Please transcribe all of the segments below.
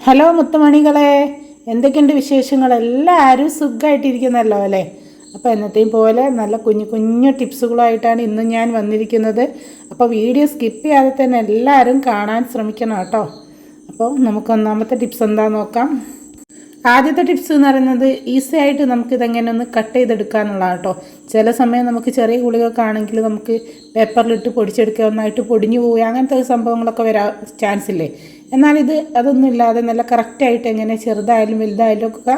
Hello മുത്തുമണികളെ, എന്തൊക്കെയുണ്ട് വിശേഷങ്ങൾ? എല്ലാവരും സുഖമായിട്ടിരിക്കുന്നല്ലോ അല്ലേ? അപ്പോൾ എന്നത്തെയും പോലെ നല്ല കുഞ്ഞു കുഞ്ഞു ടിപ്സുകളായിട്ടാണ് ഇന്ന് ഞാൻ വന്നിരിക്കുന്നത്. അപ്പോൾ വീഡിയോ സ്കിപ്പ് ചെയ്യാതെ തന്നെ എല്ലാവരും കാണാൻ ശ്രമിക്കണം കേട്ടോ. അപ്പോൾ നമുക്ക് ഒന്നാമത്തെ ടിപ്സ് എന്താ നോക്കാം. ആദ്യത്തെ ടിപ്സ് എന്ന് പറയുന്നത് ഈസി ആയിട്ട് നമുക്കിതെങ്ങനെ ഒന്ന് കട്ട് ചെയ്തെടുക്കാനുള്ള കേട്ടോ. ചില സമയം നമുക്ക് ചെറിയ ഗുളികയൊക്കെ ആണെങ്കിൽ നമുക്ക് പേപ്പറിലിട്ട് പൊടിച്ചെടുക്കുക, ഒന്നായിട്ട് പൊടിഞ്ഞു പോവുക, അങ്ങനത്തെ സംഭവങ്ങളൊക്കെ വരാൻ ചാൻസ് ഇല്ലേ. എന്നാൽ അതൊന്നും ഇല്ലാതെ നല്ല കറക്റ്റായിട്ട് എങ്ങനെ ചെറുതായാലും വലുതായാലും ഒക്കെ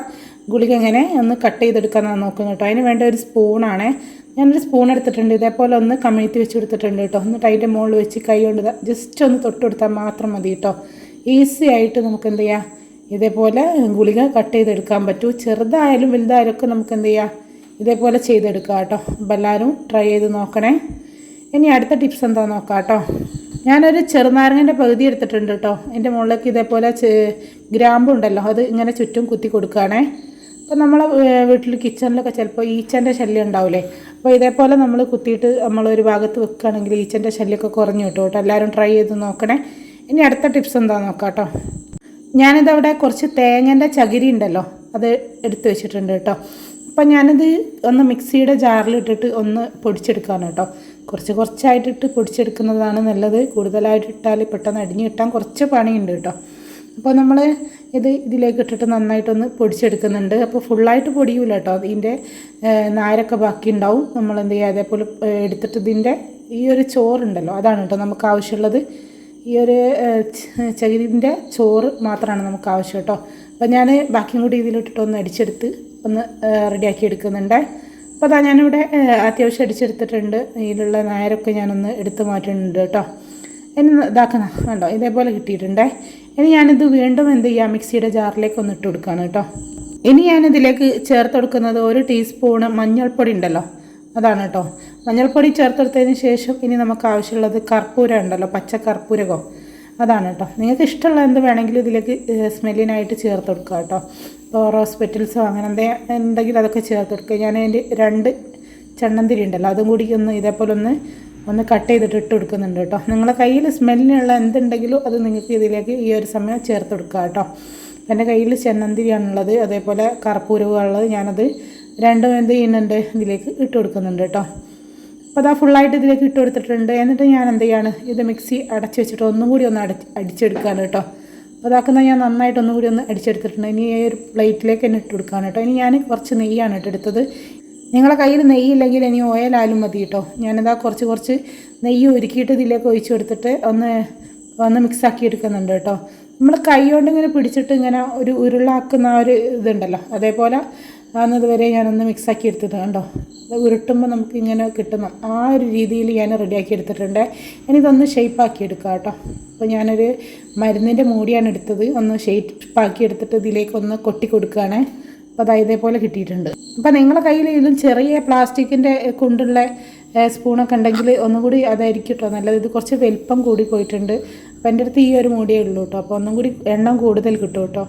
ഗുളിക എങ്ങനെ ഒന്ന് കട്ട് ചെയ്തെടുക്കാമെന്നാണ് നോക്കുന്നത് കേട്ടോ. അതിന് വേണ്ട ഒരു സ്പൂണാണ്. ഞാനൊരു സ്പൂൺ എടുത്തിട്ടുണ്ട്. ഇതേപോലെ ഒന്ന് കമിഴ്ത്തി വെച്ച് കൊടുത്തിട്ടുണ്ട് കേട്ടോ. ഒന്ന് ടൈറ്റ് മുകളിൽ വെച്ച് കൈ കൊണ്ട് ജസ്റ്റ് ഒന്ന് തൊട്ടെടുത്താൽ മാത്രം മതി കേട്ടോ. ഈസി ആയിട്ട് നമുക്ക് എന്ത് ചെയ്യാം, ഇതേപോലെ ഗുളിക കട്ട് ചെയ്തെടുക്കാൻ പറ്റൂ. ചെറുതായാലും വലുതായാലും ഒക്കെ നമുക്ക് എന്ത് ചെയ്യാം, ഇതേപോലെ ചെയ്തെടുക്കാം കേട്ടോ. അപ്പോൾ എല്ലാവരും ട്രൈ ചെയ്ത് നോക്കണേ. ഇനി അടുത്ത ടിപ്സ് എന്താ നോക്കാം കേട്ടോ. ഞാനൊരു ചെറുനാരങ്ങൻ്റെ പകുതി എടുത്തിട്ടുണ്ട് കേട്ടോ. എൻ്റെ മുകളിലേക്ക് ഇതേപോലെ ഗ്രാമ്പുണ്ടല്ലോ, അത് ഇങ്ങനെ ചുറ്റും കുത്തി കൊടുക്കുകയാണേ. അപ്പോൾ നമ്മളെ വീട്ടിൽ കിച്ചണിലൊക്കെ ചിലപ്പോൾ ഈച്ചൻ്റെ ശല്യം ഉണ്ടാവില്ലേ. അപ്പോൾ ഇതേപോലെ നമ്മൾ കുത്തിയിട്ട് നമ്മളൊരു ഭാഗത്ത് വെക്കുകയാണെങ്കിൽ ഈച്ചൻ്റെ ശല്യമൊക്കെ കുറഞ്ഞു കിട്ടും കേട്ടോ. എല്ലാവരും ട്രൈ ചെയ്ത് നോക്കണേ. ഇനി അടുത്ത ടിപ്സ് എന്താ നോക്കാം കേട്ടോ. ഞാനിതവിടെ കുറച്ച് തേങ്ങൻ്റെ ചകിരി ഉണ്ടല്ലോ, അത് എടുത്ത് വെച്ചിട്ടുണ്ട് കേട്ടോ. അപ്പം ഞാനിത് ഒന്ന് മിക്സിയുടെ ജാറിലിട്ടിട്ട് ഒന്ന് പൊടിച്ചെടുക്കാണ് കേട്ടോ. കുറച്ചായിട്ടിട്ട് പൊടിച്ചെടുക്കുന്നതാണ് നല്ലത്. കൂടുതലായിട്ട് ഇട്ടാൽ പെട്ടെന്ന് അടിഞ്ഞ് കിട്ടാൻ കുറച്ച് പണിയുണ്ട് കേട്ടോ. അപ്പോൾ നമ്മൾ ഇതിലേക്ക് ഇട്ടിട്ട് നന്നായിട്ടൊന്ന് പൊടിച്ചെടുക്കുന്നുണ്ട്. അപ്പോൾ ഫുള്ളായിട്ട് പൊടിയൂല കേട്ടോ, ഇതിൻ്റെ നാരൊക്കെ ബാക്കി ഉണ്ടാവും. നമ്മൾ എന്ത് ചെയ്യുക, അതേപോലെ എടുത്തിട്ട് ഇതിൻ്റെ ഈ ഒരു ചോറുണ്ടല്ലോ, അതാണ് കേട്ടോ നമുക്ക് ആവശ്യമുള്ളത്. ഈ ഒരു ചകിരിൻ്റെ ചോറ് മാത്രമാണ് നമുക്ക് ആവശ്യം കേട്ടോ. അപ്പോൾ ഞാൻ ബാക്കിയും കൂടി ഇതിലിട്ടിട്ട് ഒന്ന് അടിച്ചെടുത്ത് ഒന്ന് റെഡിയാക്കി എടുക്കുന്നുണ്ട്. അപ്പോൾ അതാ ഞാനിവിടെ അത്യാവശ്യം അടിച്ചെടുത്തിട്ടുണ്ട്. ഇതിലുള്ള നാരൊക്കെ ഞാനൊന്ന് എടുത്ത് മാറ്റുന്നുണ്ട് കേട്ടോ. ഇനി ഇതാക്കുന്ന കണ്ടോ, ഇതേപോലെ കിട്ടിയിട്ടുണ്ടേ. ഇനി ഞാനിത് വീണ്ടും എന്ത് ചെയ്യുക, മിക്സിയുടെ ജാറിലേക്ക് ഒന്ന് ഇട്ട് കൊടുക്കുകയാണ് കേട്ടോ. ഇനി ഞാനിതിലേക്ക് ചേർത്ത് കൊടുക്കുന്നത് 1 ടീസ്പൂണ് മഞ്ഞൾപ്പൊടി ഉണ്ടല്ലോ, അതാണ് കേട്ടോ. മഞ്ഞൾപ്പൊടി ചേർത്തെടുത്തതിന് ശേഷം ഇനി നമുക്ക് ആവശ്യമുള്ളത് കർപ്പൂരം ഉണ്ടല്ലോ, പച്ച കർപ്പൂരകോ, അതാണ് കേട്ടോ. നിങ്ങൾക്ക് ഇഷ്ടമുള്ള എന്ത് വേണമെങ്കിലും ഇതിലേക്ക് സ്മെല്ലിനായിട്ട് ചേർത്ത് കൊടുക്കുക കേട്ടോ. ഇപ്പോൾ റോസ് പെറ്റിൽസോ അങ്ങനെ എന്തെങ്കിലും അതൊക്കെ ചേർത്ത് കൊടുക്കുക. ഞാൻ അതിൻ്റെ 2 ചണ്ണന്തിരി ഉണ്ടല്ലോ, അതും കൂടി ഇതേപോലെ ഒന്ന് കട്ട് ചെയ്തിട്ട് ഇട്ട് കൊടുക്കുന്നുണ്ട് കേട്ടോ. നിങ്ങളുടെ കയ്യിൽ സ്മെല്ലിനുള്ള എന്തുണ്ടെങ്കിലും അത് നിങ്ങൾക്ക് ഇതിലേക്ക് ഈ ഒരു സമയം ചേർത്ത് കൊടുക്കുക കേട്ടോ. എൻ്റെ കയ്യിൽ ചെന്നന്തിരിയാണുള്ളത്, അതേപോലെ കർപ്പൂരമുള്ളത്. ഞാനത് 2 എന്ത് ചെയ്യുന്നുണ്ട്, ഇതിലേക്ക് ഇട്ട് കൊടുക്കുന്നുണ്ട് കേട്ടോ. അപ്പോൾ അതാ ഫുള്ളായിട്ട് ഇതിലേക്ക് ഇട്ട് കൊടുത്തിട്ടുണ്ട്. എന്നിട്ട് ഞാൻ എന്ത് ചെയ്യാണ്, ഇത് മിക്സി അടച്ച് വെച്ചിട്ട് ഒന്നും കൂടി ഒന്ന് അടിച്ചെടുക്കുകയാണ് കേട്ടോ. അപ്പോൾ അതാക്കുന്ന ഞാൻ നന്നായിട്ട് ഒന്നും കൂടി ഒന്ന് അടിച്ചെടുത്തിട്ടുണ്ട്. ഇനി ഈ ഒരു പ്ലേറ്റിലേക്ക് തന്നെ ഇട്ട് കൊടുക്കുകയാണ് കേട്ടോ. ഇനി ഞാൻ കുറച്ച് നെയ്യാണ് എടുത്തത്. നിങ്ങളെ കയ്യിൽ നെയ്യില്ലെങ്കിൽ ഇനി ഓയിലായാലും മതി കേട്ടോ. ഞാനിതാ കുറച്ച് നെയ്യ് ഒരുക്കിയിട്ട് ഇതിലേക്ക് ഒഴിച്ച് കൊടുത്തിട്ട് ഒന്ന് മിക്സാക്കി എടുക്കുന്നുണ്ട് കേട്ടോ. നമ്മൾ കൈ കൊണ്ട് ഇങ്ങനെ പിടിച്ചിട്ട് ഇങ്ങനെ ഒരു ഉരുളാക്കുന്ന ഒരു ഇതുണ്ടല്ലോ, അതേപോലെ വരെ ഞാനൊന്ന് മിക്സാക്കി എടുത്തിട്ട് കണ്ടോ. അത് ഉരുട്ടുമ്പോൾ നമുക്ക് ഇങ്ങനെ കിട്ടുന്നു, ആ ഒരു രീതിയിൽ ഞാൻ റെഡിയാക്കി എടുത്തിട്ടുണ്ട്. ഇനി ഇതൊന്ന് ഷേപ്പാക്കി എടുക്കാം കേട്ടോ. അപ്പോൾ ഞാനൊരു മരുന്നിൻ്റെ മൂടിയാണ് എടുത്തത്. ഒന്ന് ഷേപ്പാക്കി എടുത്തിട്ട് ഇതിലേക്ക് ഒന്ന് കൊട്ടി കൊടുക്കുകയാണ്. അപ്പോൾ അത് ഇതേപോലെ കിട്ടിയിട്ടുണ്ട്. അപ്പോൾ നിങ്ങളുടെ കയ്യിൽ ഇതിലും ചെറിയ പ്ലാസ്റ്റിക്കിൻ്റെ കൊണ്ടുള്ള സ്പൂണൊക്കെ ഉണ്ടെങ്കിൽ ഒന്നുകൂടി അതായിരിക്കും കേട്ടോ നല്ലത്. ഇത് കുറച്ച് വലിപ്പം കൂടി പോയിട്ടുണ്ട്. അപ്പോൾ എൻ്റെ അടുത്ത് ഈ ഒരു മൂടിയേ ഉള്ളൂ കേട്ടോ. അപ്പോൾ ഒന്നും കൂടി എണ്ണം കൂടുതൽ കിട്ടും കേട്ടോ.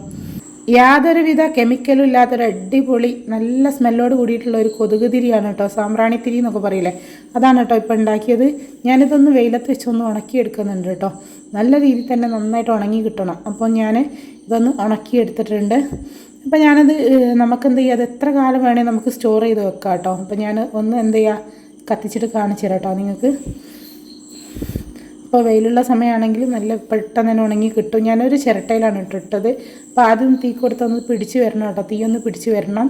യാതൊരുവിധ കെമിക്കലും ഇല്ലാത്തൊരു അടിപൊളി നല്ല സ്മെല്ലോട് കൂടിയിട്ടുള്ള ഒരു കൊതുകുതിരിയാണ് കേട്ടോ. സാമ്പ്രാണിത്തിരി എന്നൊക്കെ പറയില്ലേ, അതാണ് കേട്ടോ ഇപ്പോൾ ഉണ്ടാക്കിയത്. ഞാനിതൊന്ന് വെയിലത്ത് വെച്ചൊന്ന് ഉണക്കിയെടുക്കുന്നുണ്ട് കേട്ടോ. നല്ല രീതിയിൽ തന്നെ നന്നായിട്ട് ഉണങ്ങി കിട്ടണം. അപ്പോൾ ഞാൻ ഇതൊന്ന് ഉണക്കിയെടുത്തിട്ടുണ്ട്. അപ്പോൾ ഞാനത് നമുക്കെന്ത് ചെയ്യുക, അത് എത്ര കാലം വേണമെങ്കിൽ നമുക്ക് സ്റ്റോർ ചെയ്ത് വെക്കാം കേട്ടോ. അപ്പോൾ ഞാൻ ഒന്ന് എന്ത് ചെയ്യുക, കത്തിച്ചിട്ട് കാണിച്ചു തരാം കേട്ടോ നിങ്ങൾക്ക്. ഇപ്പോൾ വെയിലുള്ള സമയമാണെങ്കിൽ നല്ല പെട്ടെന്ന് തന്നെ ഉണങ്ങി കിട്ടും. ഞാനൊരു ചിരട്ടയിലാണ് ഇട്ടിട്ടത്. അപ്പോൾ ആദ്യം തീ കൊടുത്തൊന്ന് പിടിച്ച് വരണം കേട്ടോ. തീ ഒന്ന് പിടിച്ച് വരണം.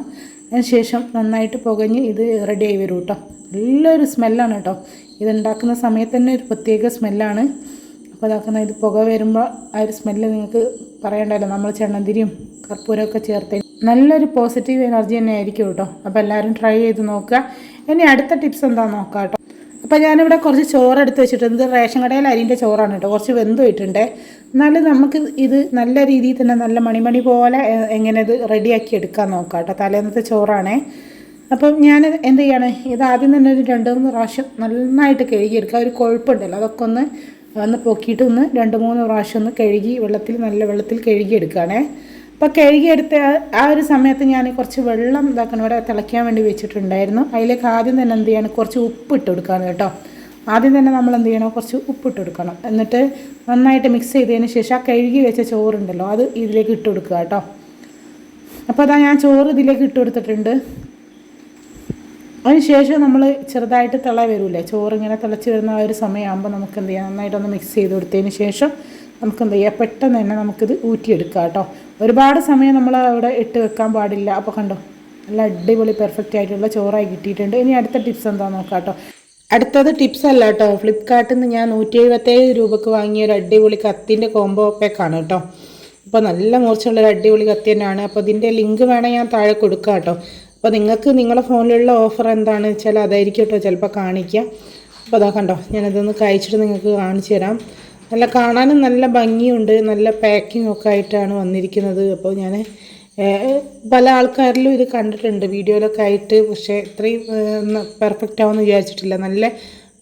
അതിന് ശേഷം നന്നായിട്ട് പുകഞ്ഞ് ഇത് റെഡി ആയി വരും കേട്ടോ. നല്ലൊരു സ്മെല്ലാണ് കേട്ടോ. ഇതുണ്ടാക്കുന്ന സമയത്ത് തന്നെ ഒരു പ്രത്യേക സ്മെല്ലാണ്. അപ്പോൾ അതാക്കുന്ന ഇത് പുക വരുമ്പോൾ ആ ഒരു സ്മെല്ല് നിങ്ങൾക്ക് പറയണ്ടല്ലോ. നമ്മൾ ചെണ്ണന്തിരിയും കർപ്പൂരമൊക്കെ ചേർത്ത് നല്ലൊരു പോസിറ്റീവ് എനർജി തന്നെ ആയിരിക്കും കേട്ടോ. അപ്പോൾ എല്ലാവരും ട്രൈ ചെയ്ത് നോക്കുക. ഇനി അടുത്ത ടിപ്സ് എന്താണെന്ന് നോക്കാം കേട്ടോ. അപ്പോൾ ഞാനിവിടെ കുറച്ച് ചോറ് എടുത്ത് വെച്ചിട്ടുണ്ട്. റേഷൻ കടയിൽ അരിൻ്റെ ചോറാണ് കേട്ടോ. കുറച്ച് വെന്ത് പോയിട്ടുണ്ട്. എന്നാലും നമുക്ക് ഇത് നല്ല രീതിയിൽ തന്നെ നല്ല മണിമണി പോലെ എങ്ങനെ ഇത് റെഡിയാക്കി എടുക്കാൻ നോക്കാം കേട്ടോ. തലേന്നത്തെ ചോറാണേ. അപ്പം ഞാൻ എന്ത് ചെയ്യാണ്, ഇത് ആദ്യം തന്നെ ഒരു 2-3 പ്രാവശ്യം നന്നായിട്ട് കഴുകിയെടുക്കുക. ഒരു കൊഴുപ്പുണ്ടല്ലോ, അതൊക്കെ ഒന്ന് പൊക്കിയിട്ട് 2-3 പ്രാവശ്യം ഒന്ന് കഴുകി നല്ല വെള്ളത്തിൽ കഴുകിയെടുക്കുകയാണേ. അപ്പോൾ കഴുകിയെടുത്ത ആ ഒരു സമയത്ത് ഞാൻ കുറച്ച് വെള്ളം ഇതാക്കണം ഇവിടെ തിളയ്ക്കാൻ വേണ്ടി വെച്ചിട്ടുണ്ടായിരുന്നു. അതിലേക്ക് ആദ്യം തന്നെ എന്ത് ചെയ്യാണ്, കുറച്ച് ഉപ്പ് ഇട്ട് കൊടുക്കുകയാണ് കേട്ടോ. ആദ്യം തന്നെ നമ്മൾ എന്ത് ചെയ്യണം, കുറച്ച് ഉപ്പിട്ട് കൊടുക്കണം. എന്നിട്ട് നന്നായിട്ട് മിക്സ് ചെയ്തതിന് ശേഷം ആ കഴുകി വെച്ച ചോറുണ്ടല്ലോ അത് ഇതിലേക്ക് ഇട്ട് കൊടുക്കുക കേട്ടോ. അപ്പോൾ അതാ ഞാൻ ചോറ് ഇതിലേക്ക് ഇട്ട് കൊടുത്തിട്ടുണ്ട്. അതിന് ശേഷം നമ്മൾ ചെറുതായിട്ട് തിള വരില്ലേ, ചോറിങ്ങനെ തിളച്ച് വരുന്ന ആ ഒരു സമയമാകുമ്പോൾ നമുക്ക് എന്ത് ചെയ്യാം, നന്നായിട്ടൊന്ന് മിക്സ് ചെയ്ത് കൊടുത്തതിന് ശേഷം നമുക്ക് എന്ത് ചെയ്യുക, പെട്ടെന്ന് തന്നെ നമുക്കിത് ഊറ്റിയെടുക്കാം കേട്ടോ. ഒരുപാട് സമയം നമ്മൾ അവിടെ ഇട്ട് വെക്കാൻ പാടില്ല. അപ്പോൾ കണ്ടോ, നല്ല അടിപൊളി പെർഫെക്റ്റ് ആയിട്ടുള്ള ചോറായി കിട്ടിയിട്ടുണ്ട്. ഇനി അടുത്ത ടിപ്സ് എന്താണെന്ന് നോക്കാം കേട്ടോ. അടുത്തത് ടിപ്സ് അല്ല കേട്ടോ, ഫ്ലിപ്കാർട്ടിൽ നിന്ന് ഞാൻ 177 രൂപയ്ക്ക് വാങ്ങിയ ഒരു അടിപൊളി കത്തിൻ്റെ കോംബോ പാക്കാണ് കേട്ടോ. അപ്പോൾ നല്ല മൂർച്ചയുള്ളൊരു അടിപൊളി കത്തി തന്നെയാണ്. അപ്പോൾ ഇതിൻ്റെ ലിങ്ക് വേണേൽ ഞാൻ താഴെ കൊടുക്കാം കേട്ടോ. അപ്പോൾ നിങ്ങൾക്ക് നിങ്ങളുടെ ഫോണിലുള്ള ഓഫർ എന്താണെന്ന് വെച്ചാൽ അതായിരിക്കും കേട്ടോ ചിലപ്പോൾ കാണിക്കുക. അപ്പോൾ അതാ കണ്ടോ, ഞാനതൊന്ന് കഴിച്ചിട്ട് നിങ്ങൾക്ക് കാണിച്ചു തരാം. നല്ല കാണാനും നല്ല ഭംഗിയുണ്ട്, നല്ല പാക്കിംഗ് ഒക്കെ ആയിട്ടാണ് വന്നിരിക്കുന്നത്. അപ്പോൾ ഞാൻ പല ആൾക്കാരിലും ഇത് കണ്ടിട്ടുണ്ട് വീഡിയോയിലൊക്കെ ആയിട്ട്, പക്ഷേ ഇത്രയും പെർഫെക്റ്റ് ആവുമെന്ന് വിചാരിച്ചിട്ടില്ല. നല്ല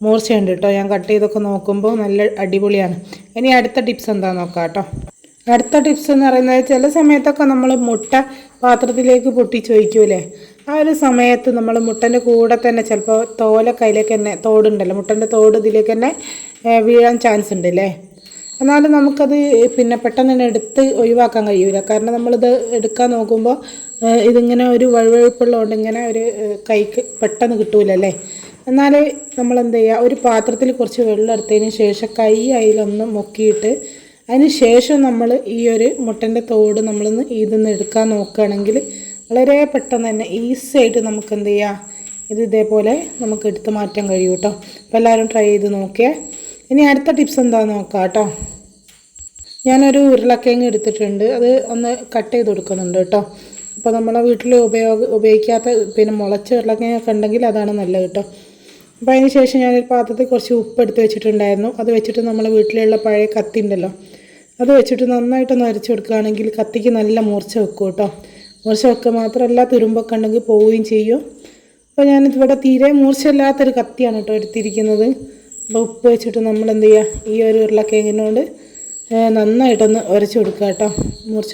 മൂർച്ചയുണ്ട് കേട്ടോ. ഞാൻ കട്ട് ചെയ്തൊക്കെ നോക്കുമ്പോൾ നല്ല അടിപൊളിയാണ്. ഇനി അടുത്ത ടിപ്സ് എന്താണെന്ന് നോക്കാം കേട്ടോ. അടുത്ത ടിപ്സ് എന്ന് പറയുന്നത്, ചില സമയത്തൊക്കെ നമ്മൾ മുട്ട പാത്രത്തിലേക്ക് പൊട്ടിച്ച് വയ്ക്കൂലേ, ആ ഒരു സമയത്ത് നമ്മൾ മുട്ടൻ്റെ കൂടെ തന്നെ ചിലപ്പോൾ കയ്യിലേക്ക് തന്നെ തോടുണ്ടല്ലോ, മുട്ടൻ്റെ തോട് ഇതിലേക്ക് തന്നെ വീഴാൻ ചാൻസ് ഉണ്ട് അല്ലേ. എന്നാലും നമുക്കത് പിന്നെ പെട്ടെന്ന് തന്നെ എടുത്ത് ഒഴിവാക്കാൻ കഴിയില്ല. കാരണം നമ്മളിത് എടുക്കാൻ നോക്കുമ്പോൾ ഇതിങ്ങനെ ഒരു വഴുവഴുപ്പുള്ളതുകൊണ്ട് ഇങ്ങനെ ഒരു കൈക്ക് പെട്ടെന്ന് കിട്ടൂലല്ലേ. എന്നാൽ നമ്മൾ എന്ത് ചെയ്യുക, ഒരു പാത്രത്തിൽ കുറച്ച് വെള്ളം എടുത്തതിന് ശേഷം കൈ അതിലൊന്ന് മുക്കിയിട്ട് അതിന് ശേഷം നമ്മൾ ഈ ഒരു മുട്ടൻ്റെ തോട് നമ്മളിന്ന് ഇതിന്ന് എടുക്കാൻ നോക്കുകയാണെങ്കിൽ വളരെ പെട്ടെന്ന് തന്നെ ഈസി ആയിട്ട് നമുക്ക് എന്ത് ചെയ്യാം, ഇത് ഇതേപോലെ നമുക്ക് എടുത്ത് മാറ്റാൻ കഴിയും കേട്ടോ. അപ്പോൾ എല്ലാവരും ട്രൈ ചെയ്ത് നോക്കിയേ. ഇനി അടുത്ത ടിപ്സ് എന്താണെന്ന് നോക്കാം കേട്ടോ. ഞാനൊരു ഉരുളക്കിഴങ്ങ് എടുത്തിട്ടുണ്ട്, അത് ഒന്ന് കട്ട് ചെയ്ത് കൊടുക്കുന്നുണ്ട് കേട്ടോ. അപ്പോൾ നമ്മളെ വീട്ടിൽ ഉപയോഗിക്കാത്ത പിന്നെ മുളച്ച ഉരുളക്കിഴങ്ങൊക്കെ ഉണ്ടെങ്കിൽ അതാണ് നല്ലത് കേട്ടോ. അപ്പോൾ അതിന് ശേഷം ഞാനൊരു പാത്രത്തിൽ കുറച്ച് ഉപ്പ് എടുത്ത് വെച്ചിട്ടുണ്ടായിരുന്നു. അത് വെച്ചിട്ട് നമ്മളെ വീട്ടിലുള്ള പഴയ കത്തി ഉണ്ടല്ലോ, അത് വെച്ചിട്ട് നന്നായിട്ടൊന്ന് അരച്ച് കൊടുക്കുകയാണെങ്കിൽ കത്തിക്ക് നല്ല മൂർച്ച വെക്കും കേട്ടോ. മൂർച്ച വെക്കുക മാത്രമല്ല, തുരുമ്പൊക്കെ ഉണ്ടെങ്കിൽ പോവുകയും ചെയ്യും. അപ്പോൾ ഞാനിതിവിടെ തീരെ മൂർച്ചയില്ലാത്തൊരു കത്തിയാണ് കേട്ടോ എടുത്തിരിക്കുന്നത്. അപ്പോൾ ഉപ്പ് വെച്ചിട്ട് നമ്മൾ എന്ത് ചെയ്യുക, ഈ ഒരു ഉരുളക്കിഴങ്ങിനോട് നന്നായിട്ടൊന്ന് ഉരച്ച് കൊടുക്കുക കേട്ടോ. മൂർച്ച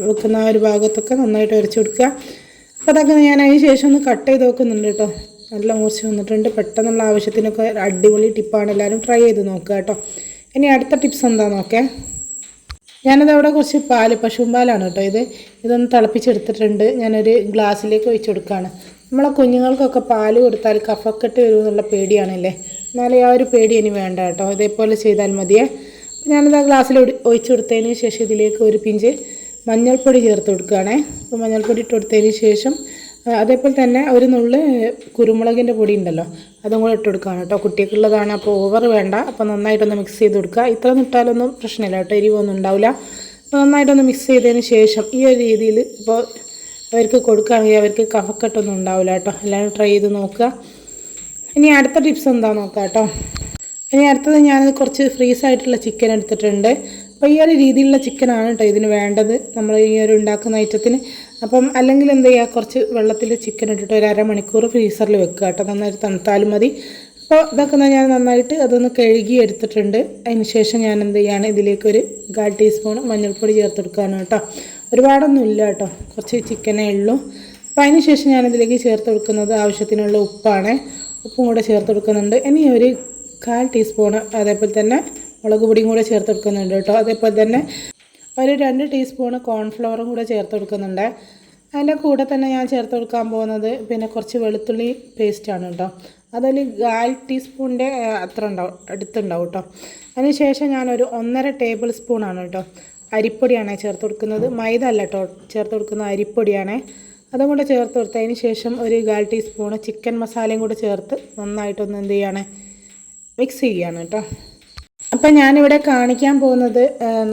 വെക്കുന്ന ആ ഒരു ഭാഗത്തൊക്കെ നന്നായിട്ട് ഉരച്ച് കൊടുക്കുക. അപ്പോൾ അതൊക്കെ ഞാൻ അതിന് ശേഷം ഒന്ന് കട്ട് ചെയ്ത് നോക്കുന്നുണ്ട് കേട്ടോ. നല്ല മൂർച്ച വന്നിട്ടുണ്ട്. പെട്ടെന്നുള്ള ആവശ്യത്തിനൊക്കെ അടിപൊളി ടിപ്പാണ്, എല്ലാവരും ട്രൈ ചെയ്ത് നോക്കുക കേട്ടോ. ഇനി അടുത്ത ടിപ്സ് എന്താണെന്ന് നോക്കേ. ഞാനതവിടെ കുറച്ച് പശുമ്പാലാണ് കേട്ടോ. ഇതൊന്ന് തിളപ്പിച്ചെടുത്തിട്ടുണ്ട്. ഞാനൊരു ഗ്ലാസ്സിലേക്ക് ഒഴിച്ച് കൊടുക്കുകയാണ്. നമ്മളെ കുഞ്ഞുങ്ങൾക്കൊക്കെ പാല് കൊടുത്താൽ കഫക്കെട്ട് വരുമെന്നുള്ള പേടിയാണല്ലേ, എന്നാലും ആ ഒരു പേടി ഇനി വേണ്ട കേട്ടോ. ഇതേപോലെ ചെയ്താൽ മതിയേ. ഞാനിത് ആ ഗ്ലാസ്സിൽ ഒഴിച്ച് കൊടുത്തതിന് ശേഷം ഇതിലേക്ക് ഒരു പിഞ്ച് മഞ്ഞൾപ്പൊടി ചേർത്ത് കൊടുക്കുകയാണേ. അപ്പോൾ മഞ്ഞൾപ്പൊടി ഇട്ട് കൊടുത്തതിന് ശേഷം അതേപോലെ തന്നെ ഒരു നുള്ള് കുരുമുളകിൻ്റെ പൊടി ഉണ്ടല്ലോ, അതും കൂടെ ഇട്ട് കൊടുക്കുകയാണ് കേട്ടോ. കുട്ടികൾക്കുള്ളതാണ്, അപ്പോൾ ഓവർ വേണ്ട. അപ്പോൾ നന്നായിട്ടൊന്ന് മിക്സ് ചെയ്ത് കൊടുക്കുക. ഇത്ര ഇട്ടാലൊന്നും പ്രശ്നമില്ല കേട്ടോ, എരിവൊന്നും ഉണ്ടാവില്ല. അപ്പോൾ നന്നായിട്ടൊന്ന് മിക്സ് ചെയ്തതിന് ശേഷം ഈ ഒരു രീതിയിൽ ഇപ്പോൾ അവർക്ക് കൊടുക്കുകയാണെങ്കിൽ അവർക്ക് കഫക്കെട്ടൊന്നും ഉണ്ടാവില്ല കേട്ടോ. എല്ലാവരും ട്രൈ ചെയ്ത് നോക്കുക. ഇനി അടുത്ത ടിപ്സ് എന്താണെന്ന് നോക്കാം കേട്ടോ. ഇനി അടുത്തത് ഞാനത് കുറച്ച് ഫ്രീസായിട്ടുള്ള ചിക്കൻ എടുത്തിട്ടുണ്ട്. അപ്പോൾ ഈ ഒരു രീതിയിലുള്ള ചിക്കനാണ് കേട്ടോ ഇതിന് വേണ്ടത്, നമ്മൾ ഈ ഒരു ഉണ്ടാക്കുന്ന ഐറ്റത്തിന്. അപ്പം അല്ലെങ്കിൽ എന്ത് ചെയ്യുക, കുറച്ച് വെള്ളത്തിൽ ചിക്കൻ ഇട്ടിട്ട് ഒരു അരമണിക്കൂർ ഫ്രീസറിൽ വെക്കുക കേട്ടോ, നന്നായിട്ട് തണുത്താലും മതി. അപ്പോൾ ഇതൊക്കെ ഞാൻ നന്നായിട്ട് അതൊന്ന് കഴുകി എടുത്തിട്ടുണ്ട്. അതിന് ശേഷം ഞാൻ എന്ത് ചെയ്യുകയാണ്, ഇതിലേക്കൊരു 1/4 ടീസ്പൂൺ മഞ്ഞൾപ്പൊടി ചേർത്ത് കൊടുക്കുകയാണ് കേട്ടോ. ഒരുപാടൊന്നും ഇല്ല കേട്ടോ, കുറച്ച് ചിക്കനേ ഉള്ളൂ. അപ്പോൾ അതിന് ശേഷം ഞാനിതിലേക്ക് ചേർത്ത് കൊടുക്കുന്നത് ആവശ്യത്തിനുള്ള ഉപ്പാണ്. ഉപ്പും കൂടെ ചേർത്ത് കൊടുക്കുന്നുണ്ട്. ഇനി ഒരു 1/4 ടീസ്പൂണ് അതേപോലെ തന്നെ മുളക് പൊടിയും കൂടെ ചേർത്ത് കൊടുക്കുന്നുണ്ട് കേട്ടോ. അതേപോലെ തന്നെ ഒരു 2 ടീസ്പൂണ് കോൺഫ്ലവറും കൂടെ ചേർത്ത് കൊടുക്കുന്നുണ്ട്. അതിൻ്റെ കൂടെ തന്നെ ഞാൻ ചേർത്ത് കൊടുക്കാൻ പോകുന്നത് പിന്നെ കുറച്ച് വെളുത്തുള്ളി പേസ്റ്റാണ് കേട്ടോ. അതൊരു 1/4 ടീസ്പൂണിൻ്റെ അത്ര അടുത്തുണ്ടാവും കേട്ടോ. അതിന് ശേഷം ഞാനൊരു 1.5 ടേബിൾ സ്പൂണാണ് കേട്ടോ അരിപ്പൊടിയാണ് ചേർത്ത് കൊടുക്കുന്നത്. മൈദ അല്ല കേട്ടോ ചേർത്ത് കൊടുക്കുന്ന, അരിപ്പൊടിയാണ്. അതും കൂടെ ചേർത്ത് കൊടുത്തതിന് ശേഷം ഒരു 1/4 ടീസ്പൂണ് ചിക്കൻ മസാലയും കൂടെ ചേർത്ത് നന്നായിട്ടൊന്ന് എന്ത് ചെയ്യാണ്, മിക്സ് ചെയ്യുകയാണ് കേട്ടോ. അപ്പം ഞാനിവിടെ കാണിക്കാൻ പോകുന്നത്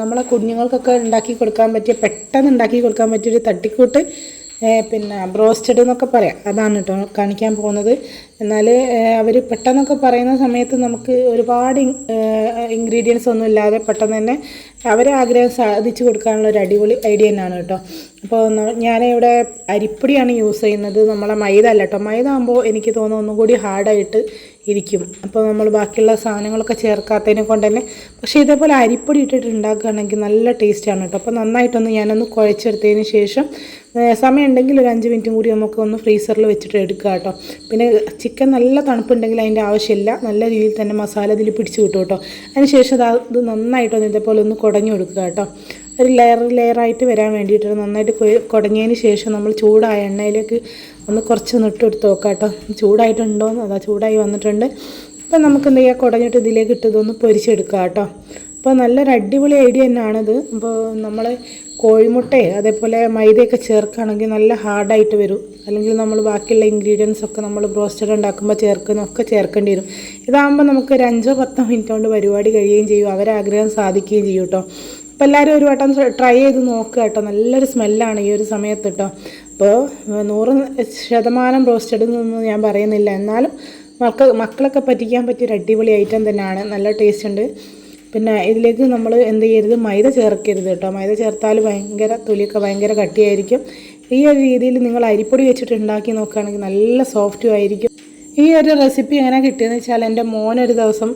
നമ്മളെ കുഞ്ഞുങ്ങൾക്കൊക്കെ ഉണ്ടാക്കി കൊടുക്കാൻ പറ്റിയ, പെട്ടെന്ന് ഉണ്ടാക്കി കൊടുക്കാൻ പറ്റിയൊരു തട്ടിക്കൂട്ട് പിന്നെ ബ്രോസ്റ്റഡ് എന്നൊക്കെ പറയാം, അതാണ് കേട്ടോ കാണിക്കാൻ പോകുന്നത്. എന്നാൽ അവർ പെട്ടെന്നൊക്കെ പറയുന്ന സമയത്ത് നമുക്ക് ഒരുപാട് ഇൻഗ്രീഡിയൻസ് ഒന്നും ഇല്ലാതെ പെട്ടെന്ന് തന്നെ അവരെ ആഗ്രഹം സാധിച്ചു കൊടുക്കാനുള്ള ഒരു അടിപൊളി ഐഡിയ തന്നെയാണ് കേട്ടോ. അപ്പോൾ ഞാനിവിടെ അരിപ്പൊടിയാണ് യൂസ് ചെയ്യുന്നത്, നമ്മളെ മൈദ അല്ല കേട്ടോ. മൈദ ആകുമ്പോൾ എനിക്ക് തോന്നുന്നു ഒന്നും കൂടി ഹാർഡായിട്ട് ഇരിക്കും. അപ്പോൾ നമ്മൾ ബാക്കിയുള്ള സാധനങ്ങളൊക്കെ ചേർക്കാത്തതിനെ കൊണ്ട് തന്നെ. പക്ഷേ ഇതേപോലെ അരിപ്പൊടി ഇട്ടിട്ട് ഉണ്ടാക്കുകയാണെങ്കിൽ നല്ല ടേസ്റ്റാണ് കേട്ടോ. അപ്പോൾ നന്നായിട്ടൊന്ന് ഞാനൊന്ന് കുഴച്ചെടുത്തതിന് ശേഷം സമയം ഉണ്ടെങ്കിൽ ഒരു 5 മിനിറ്റും കൂടി നമുക്ക് ഒന്ന് ഫ്രീസറിൽ വെച്ചിട്ട് എടുക്കുക കേട്ടോ. പിന്നെ ചിക്കൻ നല്ല തണുപ്പുണ്ടെങ്കിൽ അതിൻ്റെ ആവശ്യമില്ല, നല്ല രീതിയിൽ തന്നെ മസാല ഇതിൽ പിടിച്ച് കിട്ടും കേട്ടോ. അതിന് ശേഷം ഇത് നന്നായിട്ടൊന്ന് ഇതേപോലെ ഒന്ന് കുടഞ്ഞു കൊടുക്കുക കേട്ടോ. ഒരു ലെയറായിട്ട് വരാൻ വേണ്ടിയിട്ട് നന്നായിട്ട് കുടഞ്ഞതിന് ശേഷം നമ്മൾ ചൂടായ എണ്ണയിലേക്ക് ഒന്ന് കുറച്ചൊന്ന് ഇട്ടെടുത്ത് നോക്കാം കേട്ടോ. ചൂടായിട്ടുണ്ടോയെന്ന്, അതാ ചൂടായി വന്നിട്ടുണ്ട്. അപ്പം നമുക്ക് എന്ത് ചെയ്യുക, കുടഞ്ഞിട്ട് ഇതിലേക്ക് ഇട്ടതൊന്ന് പൊരിച്ചെടുക്കുക കേട്ടോ. അപ്പോൾ നല്ലൊരു അടിപൊളി ഐഡിയ തന്നെയാണിത്. അപ്പോൾ നമ്മൾ കോഴിമുട്ടയെ അതേപോലെ മൈദയൊക്കെ ചേർക്കുകയാണെങ്കിൽ നല്ല ഹാർഡായിട്ട് വരും. അല്ലെങ്കിൽ നമ്മൾ ബാക്കിയുള്ള ഇൻഗ്രീഡിയൻസ് ഒക്കെ നമ്മൾ ബ്രോസ്റ്റഡ് ഉണ്ടാക്കുമ്പോൾ ചേർക്കുന്നൊക്കെ ചേർക്കേണ്ടി വരും. ഇതാകുമ്പോൾ നമുക്ക് ഒരു 5-10 മിനിറ്റ് കൊണ്ട് പരിപാടി കഴിയുകയും ചെയ്യും, അവരാഗ്രഹം സാധിക്കുകയും ചെയ്യും കേട്ടോ. അപ്പോൾ എല്ലാവരും ഒരു വട്ടം ട്രൈ ചെയ്ത് നോക്കുക കേട്ടോ. നല്ലൊരു സ്മെല്ലാണ് ഈ ഒരു സമയത്ത് കേട്ടോ. അപ്പോൾ 100% ബ്രോസ്റ്റഡ് എന്നൊന്നും ഞാൻ പറയുന്നില്ല, എന്നാലും മക്കളൊക്കെ പറ്റിക്കാൻ പറ്റിയൊരു അടിപൊളി ഐറ്റം തന്നെയാണ്. നല്ല ടേസ്റ്റ് ഉണ്ട്. പിന്നെ ഇതിലേക്ക് നമ്മൾ എന്ത് ചെയ്യരുത്, മൈദ ചേർക്കരുത് കേട്ടോ. മൈദ ചേർത്താൽ തൊലിയൊക്കെ ഭയങ്കര കട്ടിയായിരിക്കും. ഈ ഒരു രീതിയിൽ നിങ്ങൾ അരിപ്പൊടി വെച്ചിട്ട് ഉണ്ടാക്കി നോക്കുകയാണെങ്കിൽ നല്ല സോഫ്റ്റും ആയിരിക്കും. ഈ ഒരു റെസിപ്പി എങ്ങനെ കിട്ടിയെന്ന് വെച്ചാൽ എൻ്റെ മോനൊരു ദിവസം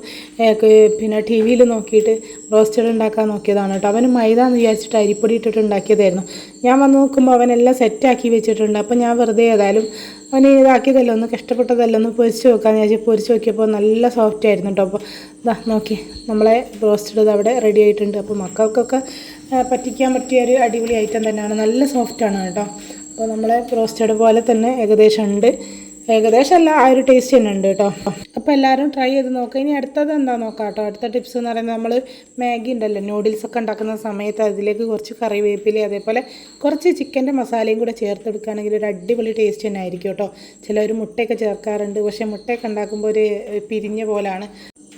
പിന്നെ ടി വിയിൽ നോക്കിയിട്ട് റോസ്റ്റഡ് ഉണ്ടാക്കാൻ നോക്കിയതാണ് കേട്ടോ. അവന് മൈദ എന്ന് വിചാരിച്ചിട്ട് അരിപ്പൊടി ഇട്ടിട്ട് ഉണ്ടാക്കിയതായിരുന്നു. ഞാൻ വന്ന് നോക്കുമ്പോൾ അവനെല്ലാം സെറ്റാക്കി വെച്ചിട്ടുണ്ട്. അപ്പോൾ ഞാൻ വെറുതെ ഏതായാലും അവന് ഇതാക്കിയതല്ലോ, ഒന്ന് കഷ്ടപ്പെട്ടതല്ലോ, ഒന്ന് പൊരിച്ച് നോക്കാമെന്ന് വിചാരിച്ച് പൊരിച്ച് നോക്കിയപ്പോൾ നല്ല സോഫ്റ്റ് ആയിരുന്നു കേട്ടോ. അപ്പോൾ നോക്കി നമ്മളെ റോസ്റ്റഡ് അവിടെ റെഡി ആയിട്ടുണ്ട്. അപ്പോൾ മക്കൾക്കൊക്കെ പറ്റിക്കാൻ പറ്റിയൊരു അടിപൊളി ഐറ്റം തന്നെയാണ്, നല്ല സോഫ്റ്റാണ് കേട്ടോ. അപ്പോൾ നമ്മളെ റോസ്റ്റഡ് പോലെ തന്നെ ഏകദേശമല്ല ആ ഒരു ടേസ്റ്റ് തന്നെ ഉണ്ട് കേട്ടോ. അപ്പോൾ എല്ലാവരും ട്രൈ ചെയ്ത് നോക്കുക. ഇനി അടുത്തത് എന്താ നോക്കാം കേട്ടോ. അടുത്ത ടിപ്സ് എന്ന് പറയുന്നത്, നമ്മൾ മാഗി ഉണ്ടല്ലോ, നൂഡിൽസൊക്കെ ഉണ്ടാക്കുന്ന സമയത്ത് അതിലേക്ക് കുറച്ച് കറിവേപ്പില അതേപോലെ കുറച്ച് ചിക്കൻ്റെ മസാലയും കൂടെ ചേർത്തെടുക്കുകയാണെങ്കിൽ ഒരു അടിപൊളി ടേസ്റ്റ് തന്നെ ആയിരിക്കും കേട്ടോ. ചിലർ മുട്ടയൊക്കെ ചേർക്കാറുണ്ട്, പക്ഷേ മുട്ടയൊക്കെ ഉണ്ടാക്കുമ്പോൾ ഒരു പിരിഞ്ഞ പോലാണ്.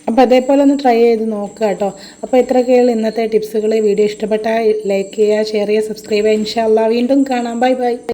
അപ്പോൾ അതേപോലെ ഒന്ന് ട്രൈ ചെയ്ത് നോക്കുക കേട്ടോ. അപ്പോൾ ഇത്രയൊക്കെയുള്ള ഇന്നത്തെ ടിപ്സുകൾ. വീഡിയോ ഇഷ്ടപ്പെട്ടാൽ ലൈക്ക് ചെയ്യുക, ഷെയർ ചെയ്യുക, സബ്സ്ക്രൈബ് ചെയ്യുക. ഇൻഷാ അല്ലാഹ് വീണ്ടും കാണാം. Bye bye.